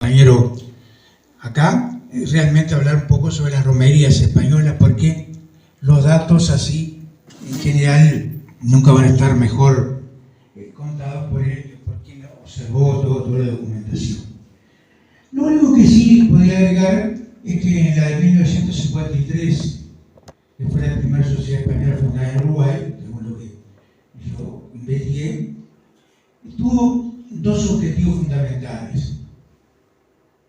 compañero acá, realmente hablar un poco sobre las romerías españolas, porque los datos así, en general, nunca van a estar mejor contados por él, por quien observó toda la documentación. Lo único que sí podría agregar es que en la de 1953, que fue la primera sociedad española fundada en Uruguay, según lo que yo investigué, tuvo dos objetivos fundamentales.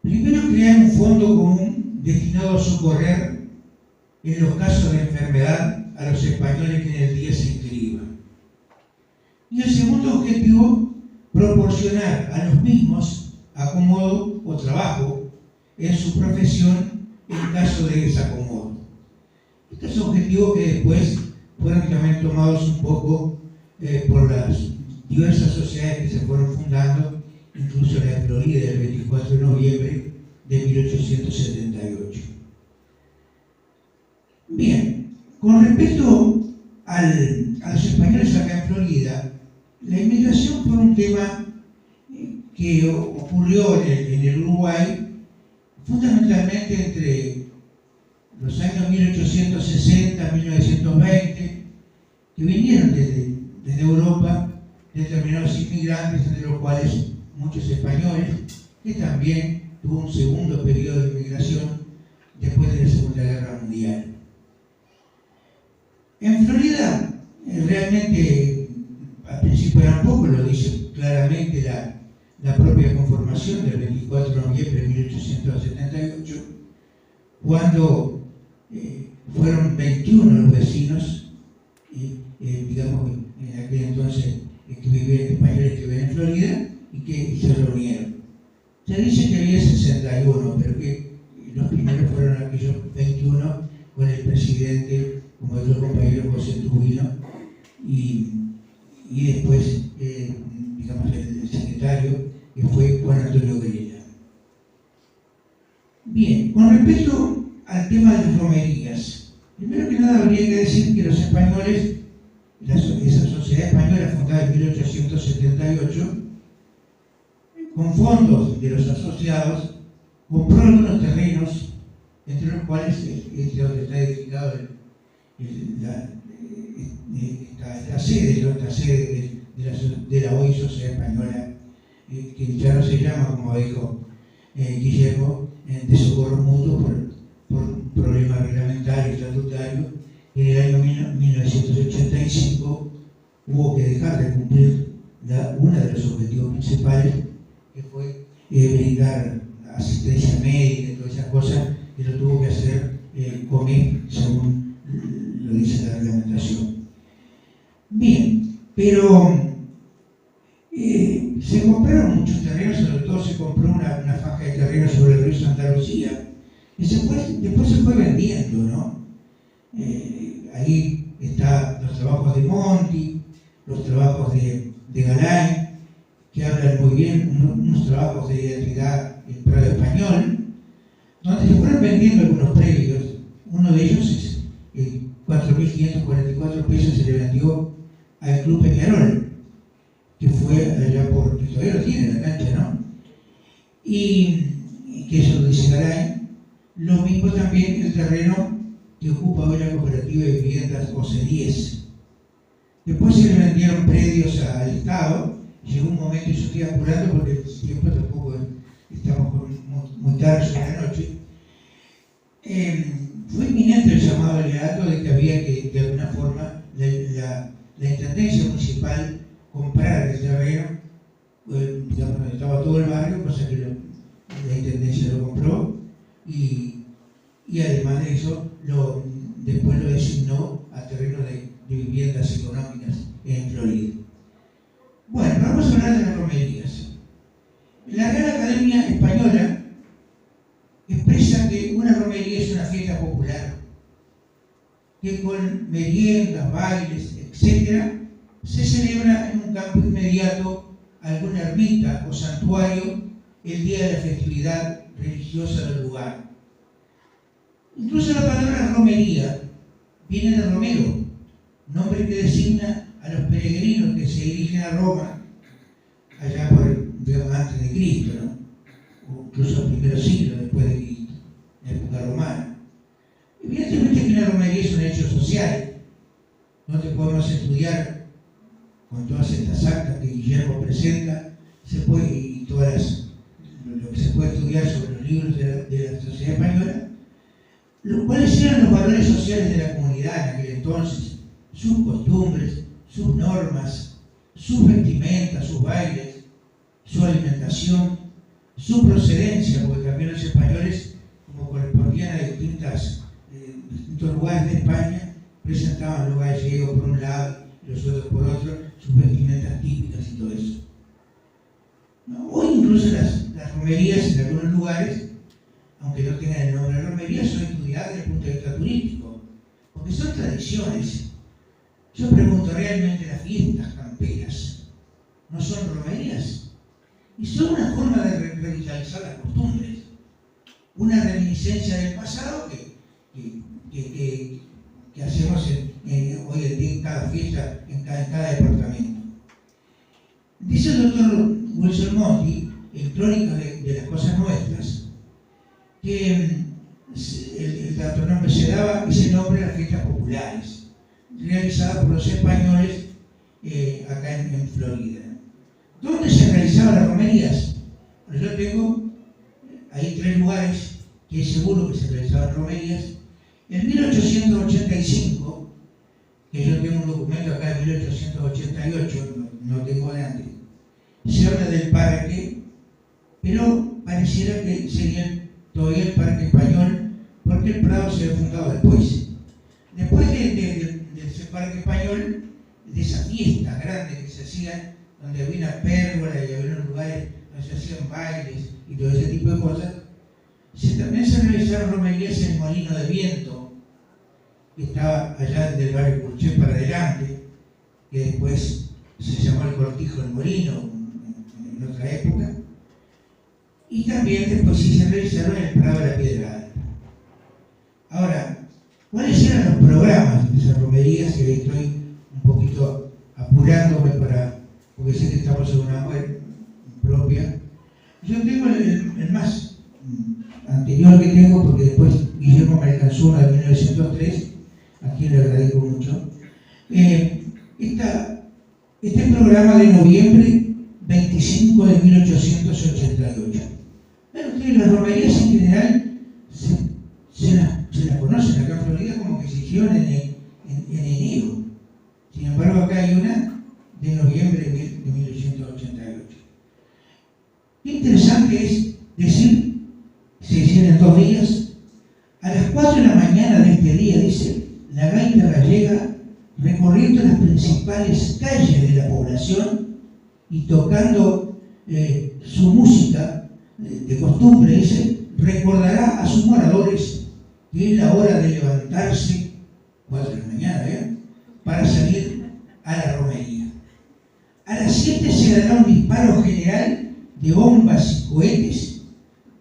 Primero, crear un fondo común destinado a socorrer en los casos de enfermedad a los españoles que en el día se inscriban. Y el segundo objetivo, proporcionar a los mismos acomodo o trabajo en su profesión en caso de desacomodo. Estos objetivos que después fueron también tomados un poco por las diversas sociedades que se fueron fundando, incluso la de Florida del 24 de noviembre de 1878. Bien, con respecto a los españoles acá en Florida, la inmigración fue un tema que ocurrió en el Uruguay fundamentalmente entre los años 1860 1920, que vinieron desde Europa determinados inmigrantes, entre los cuales muchos españoles, que también tuvo un segundo periodo de inmigración después de la Segunda Guerra Mundial. En Florida, realmente, al principio eran pocos, lo dice claramente la propia conformación del 24 de noviembre de 1878, cuando fueron 21 los vecinos, digamos, en aquel entonces, que vivían españoles que vivían en Florida y que se reunieron. Se dice que había 61, pero que los primeros fueron aquellos 21 con el presidente, como otro compañero José Tubino, y después, digamos, el secretario, que fue Juan Antonio Grela. Bien, con respecto al tema de las romerías, primero que nada habría que decir que los españoles, esa sociedad española fundada en 1878, con fondos de los asociados, compró algunos terrenos, entre los cuales es donde está edificado esta sede de la hoy Sociedad Española, que ya no se llama, como dijo Guillermo, de socorro mutuo por un problema reglamentario y estatutario. En el año 1985 hubo que dejar de cumplir uno de los objetivos principales, que fue brindar asistencia médica y todas esas cosas, que lo tuvo que hacer COMEP, según lo dice la reglamentación. Bien, pero se compraron muchos terrenos, sobre todo se compró una faja de terrenos sobre el río Santa Lucía, y después se fue vendiendo, ¿no? Ahí están los trabajos de Monti, los trabajos de Galay, que hablan muy bien, unos trabajos de identidad en Prado Español, donde se fueron vendiendo algunos predios. Uno de ellos es 4.544 pesos se le vendió al Club Peñarol, que fue allá por, que todavía lo tiene la cancha, ¿no? Y que eso lo dice Galay. Lo mismo también el terreno que ocupa hoy la cooperativa de viviendas OC10. Después se le vendieron predios al Estado. Llegó un momento, y yo estoy apurando porque el tiempo tampoco estamos muy tarde sobre la noche. Fue inminente el llamado alegato de que había que, de alguna forma, la Intendencia Municipal comprar el terreno, digamos, donde estaba todo el barrio, cosa que la Intendencia lo compró, y además de eso, después lo designó a terreno de viviendas económicas en Florida. Bueno, vamos a hablar de las romerías. La Real Academia Española expresa que una romería es una fiesta popular que con meriendas, bailes, etc., se celebra en un campo inmediato a alguna ermita o santuario el día de la festividad religiosa del lugar. Incluso la palabra romería viene de romero, nombre que designa a los peregrinos que se dirigen a Roma, allá por, digamos, antes de Cristo, ¿no? o incluso al primer siglo después de la época romana. Evidentemente que una romería es un hecho social, donde podemos estudiar con todas estas actas que Guillermo presenta, y todas lo que se puede estudiar sobre los libros de la sociedad española, cuáles eran los valores sociales de la comunidad en aquel entonces, sus costumbres, sus normas, sus vestimentas, sus bailes, su alimentación, su procedencia, porque también los españoles, como correspondían a distintos lugares de España, presentaban los gallegos por un lado y los otros por otro, sus vestimentas típicas y todo eso. ¿No? Hoy incluso las romerías en algunos lugares, aunque no tengan el nombre de romería, son estudiadas desde el punto de vista turístico, porque son tradiciones. Yo pregunto, ¿realmente las fiestas camperas no son romerías? Y son una forma de revitalizar las costumbres, una reminiscencia del pasado que hacemos hoy en día en cada fiesta, en cada departamento. Dice el doctor Wilson Monti, en Crónicas de las Cosas Nuestras, que el nombre se daba ese nombre a las fiestas populares, realizadas por los españoles acá en Florida. ¿Dónde se realizaban las romerías? Bueno, yo tengo ahí 3 lugares que es seguro que se realizaban romerías. En 1885, que yo tengo un documento acá de 1888, no tengo delante, se habla del parque, pero pareciera que sería todavía el Parque Español, porque el Prado se había fundado después. Después de ese Parque Español, de esa fiesta grande que se hacía, donde había una pérgola y había unos lugares donde se hacían bailes y todo ese tipo de cosas, también se realizaron romerías en el Molino de Viento, que estaba allá del barrio Curché para adelante, que después se llamó el Cortijo del Molino en otra época, y también después sí se realizaron en el Prado de la Piedra. Ahora, ¿cuáles eran los programas de esas romerías? Y ahí estoy un poquito apurándome porque sé que estamos en una web propia. Yo tengo el más anterior que tengo, porque después Guillermo me alcanzó uno de 1903, a quien le agradezco mucho. Este programa de noviembre 25 de 1888. Bueno, ustedes las romerías en general se las conocen acá en Florida como que se hicieron en enero. Sin embargo, acá hay una de noviembre de 1888. Qué interesante es decir, se hicieron en 2 días. A las 4 de la mañana de este día, dice, la gaita gallega, recorriendo las principales calles de la población y tocando su música de costumbre, dice, recordará a sus moradores que es la hora de levantarse, 4 de la mañana, para salir a la romería. A las 7 se dará un disparo general de bombas y cohetes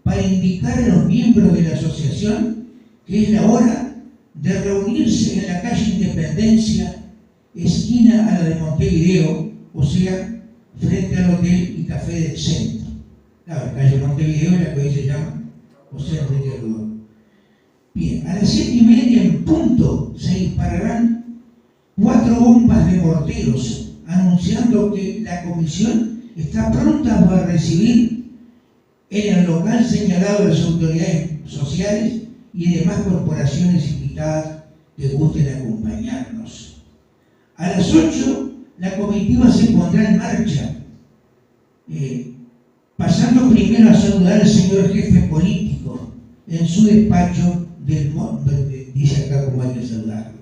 para indicar a los miembros de la asociación que es la hora de reunirse en la calle Independencia, esquina a la de Montevideo, o sea, frente al Hotel y Café del Centro. Claro, la calle Montevideo es la que hoy se llama José Enrique Rodó. Bien, a las 7:30 en punto se dispararán 4 bombas de morteros, anunciando que la comisión está pronta para recibir en el local señalado las autoridades sociales y demás corporaciones invitadas que gusten acompañarnos. A las 8 la comitiva se pondrá en marcha, pasando primero a saludar al señor jefe político en su despacho dice acá cómo hay que saludarlo.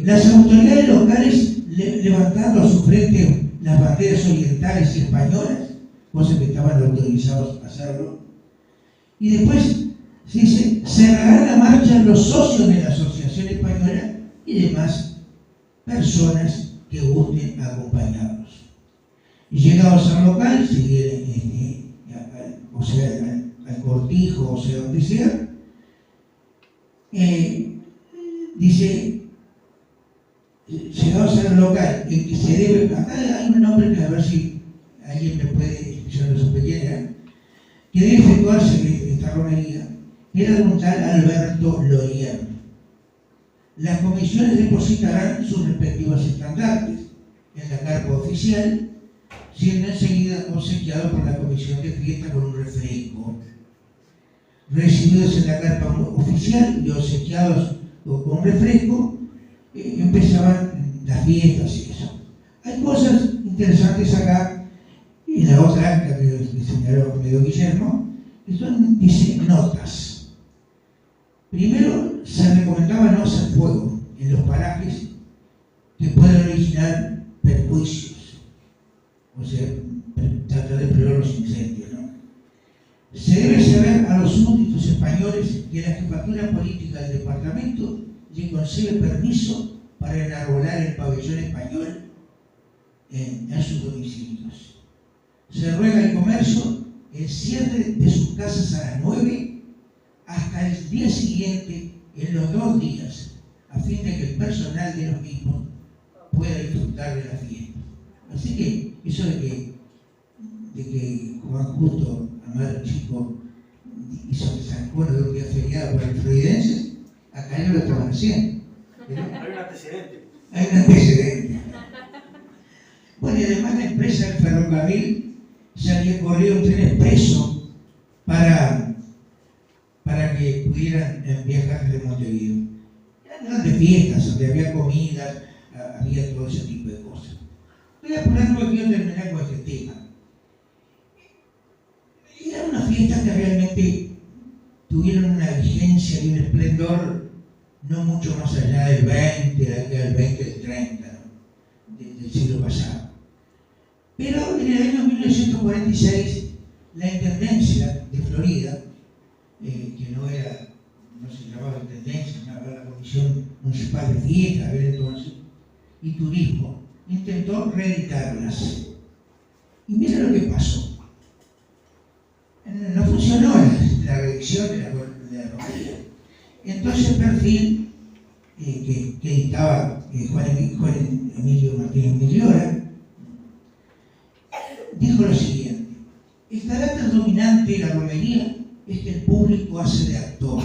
Las autoridades locales levantando a su frente las banderas orientales y españolas, cosas que estaban autorizados a hacerlo, y después se dice, cerrará la marcha los socios de la Asociación Española y demás personas que gusten acompañarnos. Y llegados al local, o sea, al cortijo, o sea, donde sea, dice, llegados al local, en que se debe, acá hay un nombre que a ver si alguien me puede, yo no supe quién era, que debe efectuarse esta romería era de un tal Alberto Loyer. Las comisiones depositarán sus respectivos estandartes en la carpa oficial, siendo enseguida obsequiado por la comisión de fiesta con un refresco. Recibidos en la carpa oficial y obsequiados con un refresco, empezaban las fiestas y eso. Hay cosas interesantes acá, y la otra acta que señaló medio Guillermo, que son, dice, notas. Primero, se recomendaba no hacer fuego en los parajes que pueden originar perjuicios, o sea, tratar de prever los incendios, ¿no? Se debe saber a los súbditos españoles que la jefatura política del departamento le concede permiso para enarbolar el pabellón español en sus domicilios. Se ruega al comercio el cierre de sus casas a las 9 hasta el día siguiente, en los 2 días, a fin de que el personal de los mismos pueda disfrutar de la fiesta. Así que eso de que Juan Justo, amado chico, hizo que San Juan de un día feriado para los providenses, acá no lo estaban haciendo. ¿Pero? Hay un antecedente. Hay un antecedente. Bueno, y además la empresa del ferrocarril se había corrido un tren expreso para que pudieran viajar desde Montevideo. Eran grandes fiestas donde había comidas, había todo ese tipo de cosas. Estoy apurando porque quiero terminar con este tema. Eran unas fiestas que realmente tuvieron una vigencia y un esplendor no mucho más allá del 20, del 20, del 30, ¿no? Del siglo pasado. Pero en el año 1946, la Intendencia de Florida, que no se llamaba Intendencia, se llamaba la Comisión Municipal de Fiesta, a ver entonces, y Turismo, intentó reeditarlas. Y mira lo que pasó. No funcionó la reedición de la romería. Entonces el perfil que editaba Juan Emilio Martínez Millora dijo lo siguiente: el carácter dominante de la romería es que el público hace de actor.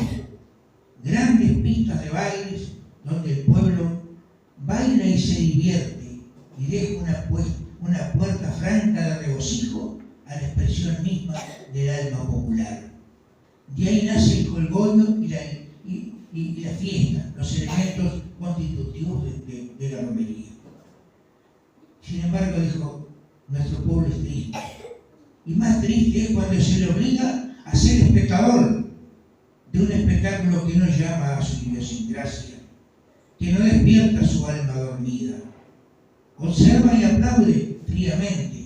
Grandes pistas de bailes donde el pueblo baila y se divierte y deja una puerta franca de regocijo a la expresión misma del alma popular. De ahí nace el jolgorio y la fiesta, los elementos constitutivos de la romería. Sin embargo, dijo, nuestro pueblo es triste. Y más triste es cuando se le obliga a ser espectador de un espectáculo que no llama a su idiosincrasia, que no despierta su alma dormida. Observa y aplaude fríamente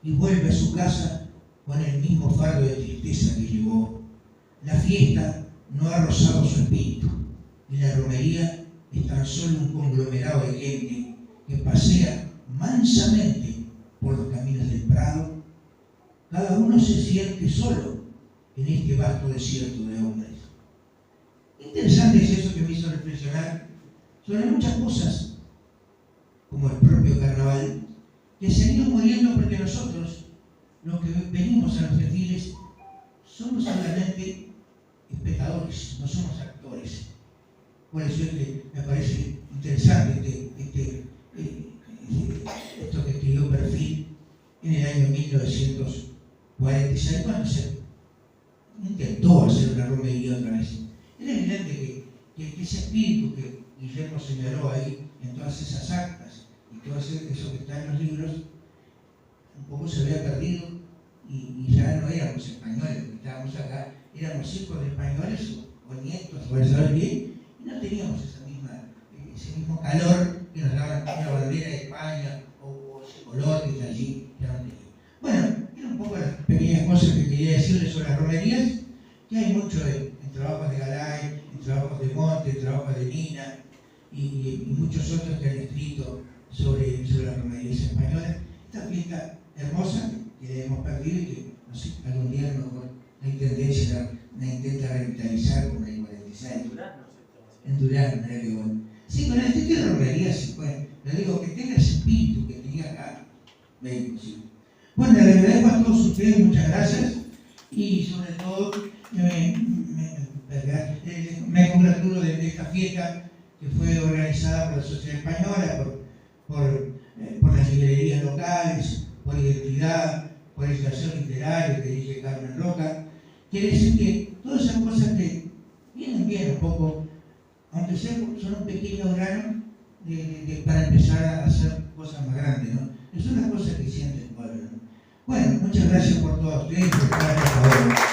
y vuelve a su casa con el mismo fardo de tristeza que llevó. La fiesta no ha rozado su espíritu y la romería es tan solo un conglomerado de gente que pasea mansamente por los caminos del Prado. Cada uno se siente solo en este vasto desierto de hombres. Interesante es eso que me hizo reflexionar sobre muchas cosas, como el propio carnaval, que se han ido muriendo porque nosotros, los que venimos a los desfiles, somos solamente espectadores, no somos actores. Por eso es que me parece interesante esto que escribió Perfil en el año 1946, cuando se intentó hacer una romería otra vez. Es evidente que ese espíritu que Guillermo señaló ahí en todas esas actas y todo eso que está en los libros, un poco se había perdido y ya no éramos españoles, porque estábamos acá, éramos hijos de españoles o nietos, o saber bien, y no teníamos ese mismo calor que nos daba una bandera de España o ese color que está allí, ya no teníamos. Bueno, eran un poco las pequeñas cosas que quería decirles sobre las romerías, que hay mucho en trabajos de Garay, en trabajos de Monte, en trabajos de Nina y muchos otros que han escrito sobre las romerías españolas. Esta fiesta hermosa que hemos perdido y que no sé, algún día a lo mejor la Intendencia la intenta revitalizar como en el 46. En Durán, mira qué bueno. Sí, con el estilo de romería se puede. Le digo que tenga ese espíritu que tenía acá. Bueno, le agradezco a todos ustedes, muchas gracias. y sobre todo me congratulo de esta fiesta que fue organizada por la Sociedad Española, por las librerías locales, por Identidad, por Educación Literaria que dirige Carmen Roca. Quiere decir que todas esas cosas que vienen bien un poco, aunque son un pequeño grano para empezar a hacer cosas más grandes, ¿no? Es una cosa que siente el pueblo, ¿no? Bueno, muchas gracias por todos ustedes, por estar a favor.